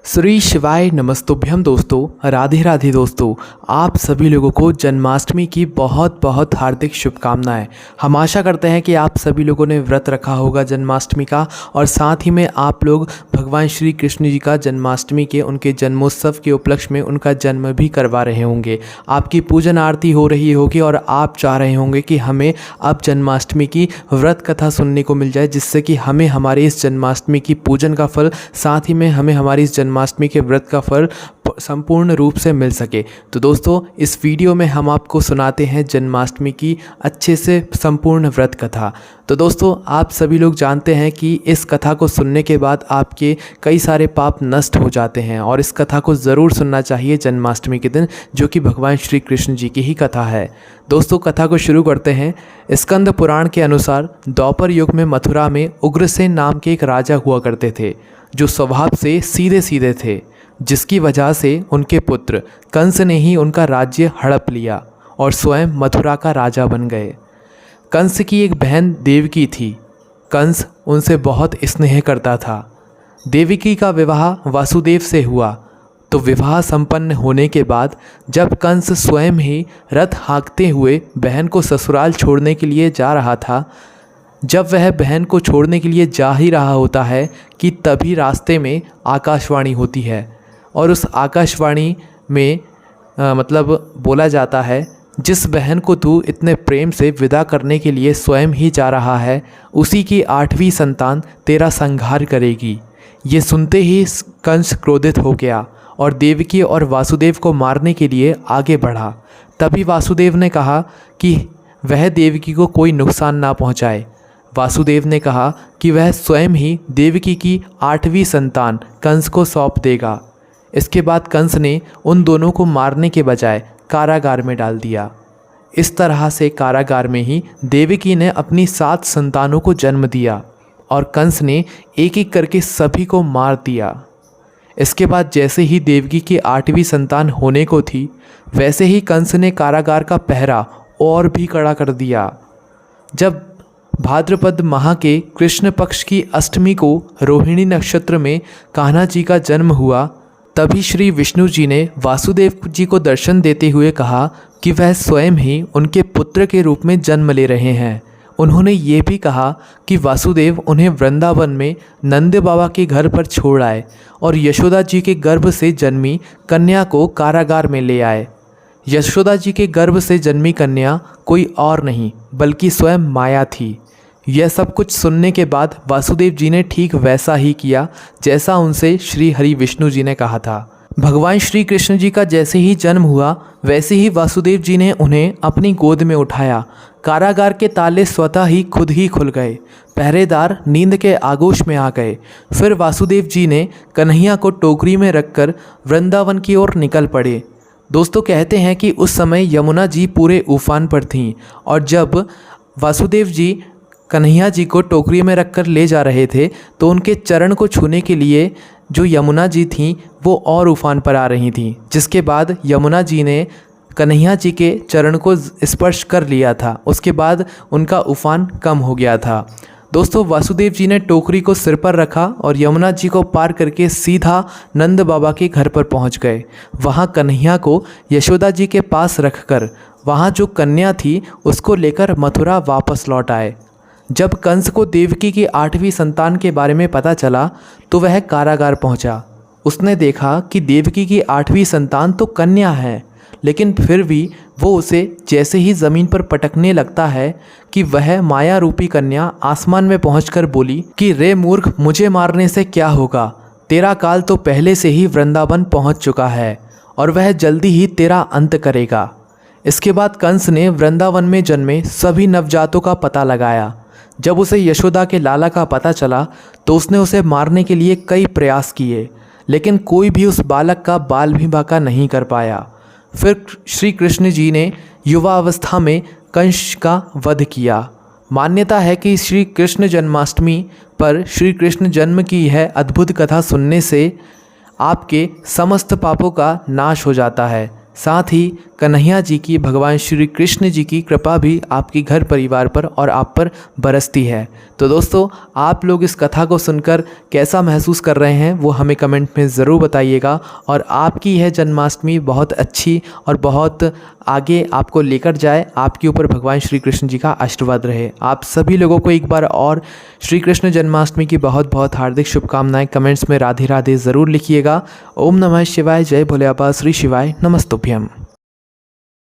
श्री शिवाय नमस्तुभ्यम दोस्तों, राधे राधे दोस्तों। आप सभी लोगों को जन्माष्टमी की बहुत बहुत हार्दिक शुभकामनाएं। हम आशा करते हैं कि आप सभी लोगों ने व्रत रखा होगा जन्माष्टमी का, और साथ ही में आप लोग भगवान श्री कृष्ण जी का जन्माष्टमी के उनके जन्मोत्सव के उपलक्ष्य में उनका जन्म भी करवा रहे होंगे। आपकी पूजन आरती हो रही होगी और आप चाह रहे होंगे कि हमें अब जन्माष्टमी की व्रत कथा सुनने को मिल जाए, जिससे कि हमें हमारे इस जन्माष्टमी की पूजन का फल, साथ ही में हमें हमारी इस जन्माष्टमी के व्रत का फल संपूर्ण रूप से मिल सके। तो दोस्तों, इस वीडियो में हम आपको सुनाते हैं जन्माष्टमी की अच्छे से संपूर्ण व्रत कथा। तो दोस्तों, आप सभी लोग जानते हैं कि इस कथा को सुनने के बाद आपके कई सारे पाप नष्ट हो जाते हैं, और इस कथा को ज़रूर सुनना चाहिए जन्माष्टमी के दिन, जो कि भगवान श्री कृष्ण जी की ही कथा है। दोस्तों, कथा को शुरू करते हैं। स्कंद पुराण के अनुसार द्वापर युग में मथुरा में उग्रसेन नाम के एक राजा हुआ करते थे, जो स्वभाव से सीधे सीधे थे, जिसकी वजह से उनके पुत्र कंस ने ही उनका राज्य हड़प लिया और स्वयं मथुरा का राजा बन गए। कंस की एक बहन देवकी थी। कंस उनसे बहुत स्नेह करता था। देवकी का विवाह वासुदेव से हुआ। तो विवाह संपन्न होने के बाद जब कंस स्वयं ही रथ हाँकते हुए बहन को ससुराल छोड़ने के लिए जा रहा था, जब वह बहन को छोड़ने के लिए जा ही रहा होता है कि तभी रास्ते में आकाशवाणी होती है, और उस आकाशवाणी में मतलब बोला जाता है, जिस बहन को तू इतने प्रेम से विदा करने के लिए स्वयं ही जा रहा है, उसी की 8वीं संतान तेरा संहार करेगी। ये सुनते ही कंस क्रोधित हो गया और देवकी और वासुदेव को मारने के लिए आगे बढ़ा। तभी वासुदेव ने कहा कि वह देवकी को कोई नुकसान ना पहुंचाए। वासुदेव ने कहा कि वह स्वयं ही देवकी की 8वीं संतान कंस को सौंप देगा। इसके बाद कंस ने उन दोनों को मारने के बजाय कारागार में डाल दिया। इस तरह से कारागार में ही देवकी ने अपनी 7 संतानों को जन्म दिया, और कंस ने एक एक करके सभी को मार दिया। इसके बाद जैसे ही देवकी की 8वीं संतान होने को थी, वैसे ही कंस ने कारागार का पहरा और भी कड़ा कर दिया। जब भाद्रपद माह के कृष्ण पक्ष की अष्टमी को रोहिणी नक्षत्र में कान्हा जी का जन्म हुआ, तभी श्री विष्णु जी ने वासुदेव जी को दर्शन देते हुए कहा कि वह स्वयं ही उनके पुत्र के रूप में जन्म ले रहे हैं। उन्होंने ये भी कहा कि वासुदेव उन्हें वृंदावन में नंद बाबा के घर पर छोड़ आए और यशोदा जी के गर्भ से जन्मी कन्या को कारागार में ले आए। यशोदा जी के गर्भ से जन्मी कन्या कोई और नहीं बल्कि स्वयं माया थी। यह सब कुछ सुनने के बाद वासुदेव जी ने ठीक वैसा ही किया जैसा उनसे श्री हरि विष्णु जी ने कहा था। भगवान श्री कृष्ण जी का जैसे ही जन्म हुआ, वैसे ही वासुदेव जी ने उन्हें अपनी गोद में उठाया। कारागार के ताले स्वतः ही खुद ही खुल गए। पहरेदार नींद के आगोश में आ गए। फिर वासुदेव जी ने कन्हैया को टोकरी में रखकर वृंदावन की ओर निकल पड़े। दोस्तों, कहते हैं कि उस समय यमुना जी पूरे उफान पर थीं, और जब वासुदेव जी कन्हैया जी को टोकरी में रखकर ले जा रहे थे, तो उनके चरण को छूने के लिए जो यमुना जी थीं वो और उफान पर आ रही थीं, जिसके बाद यमुना जी ने कन्हैया जी के चरण को स्पर्श कर लिया था। उसके बाद उनका उफान कम हो गया था। दोस्तों, वासुदेव जी ने टोकरी को सिर पर रखा और यमुना जी को पार करके सीधा नंद बाबा के घर पर पहुंच गए। वहां कन्हैया को यशोदा जी के पास रखकर वहां जो कन्या थी उसको लेकर मथुरा वापस लौट आए। जब कंस को देवकी की 8वीं संतान के बारे में पता चला, तो वह कारागार पहुंचा। उसने देखा कि देवकी की 8वीं संतान तो कन्या है, लेकिन फिर भी वो उसे जैसे ही ज़मीन पर पटकने लगता है कि वह माया रूपी कन्या आसमान में पहुंचकर बोली कि रे मूर्ख, मुझे मारने से क्या होगा? तेरा काल तो पहले से ही वृंदावन पहुंच चुका है, और वह जल्दी ही तेरा अंत करेगा। इसके बाद कंस ने वृंदावन में जन्मे सभी नवजातों का पता लगाया। जब उसे यशोदा के लाला का पता चला, तो उसने उसे मारने के लिए कई प्रयास किए, लेकिन कोई भी उस बालक का बाल भी बांका नहीं कर पाया। फिर श्री कृष्ण जी ने युवा अवस्था में कंस का वध किया। मान्यता है कि श्री कृष्ण जन्माष्टमी पर श्री कृष्ण जन्म की यह अद्भुत कथा सुनने से आपके समस्त पापों का नाश हो जाता है। साथ ही कन्हैया जी की, भगवान श्री कृष्ण जी की कृपा भी आपके घर परिवार पर और आप पर बरसती है। तो दोस्तों, आप लोग इस कथा को सुनकर कैसा महसूस कर रहे हैं वो हमें कमेंट में ज़रूर बताइएगा। और आपकी यह जन्माष्टमी बहुत अच्छी और बहुत आगे आपको लेकर जाए, आपके ऊपर भगवान श्री कृष्ण जी का आशीर्वाद रहे। आप सभी लोगों को एक बार और श्री कृष्ण जन्माष्टमी की बहुत बहुत हार्दिक शुभकामनाएं कमेंट्स में राधे राधे ज़रूर लिखिएगा। ओम नमः शिवाय, जय भोले बाबा, श्री शिवाय नमस्तुभ्यम।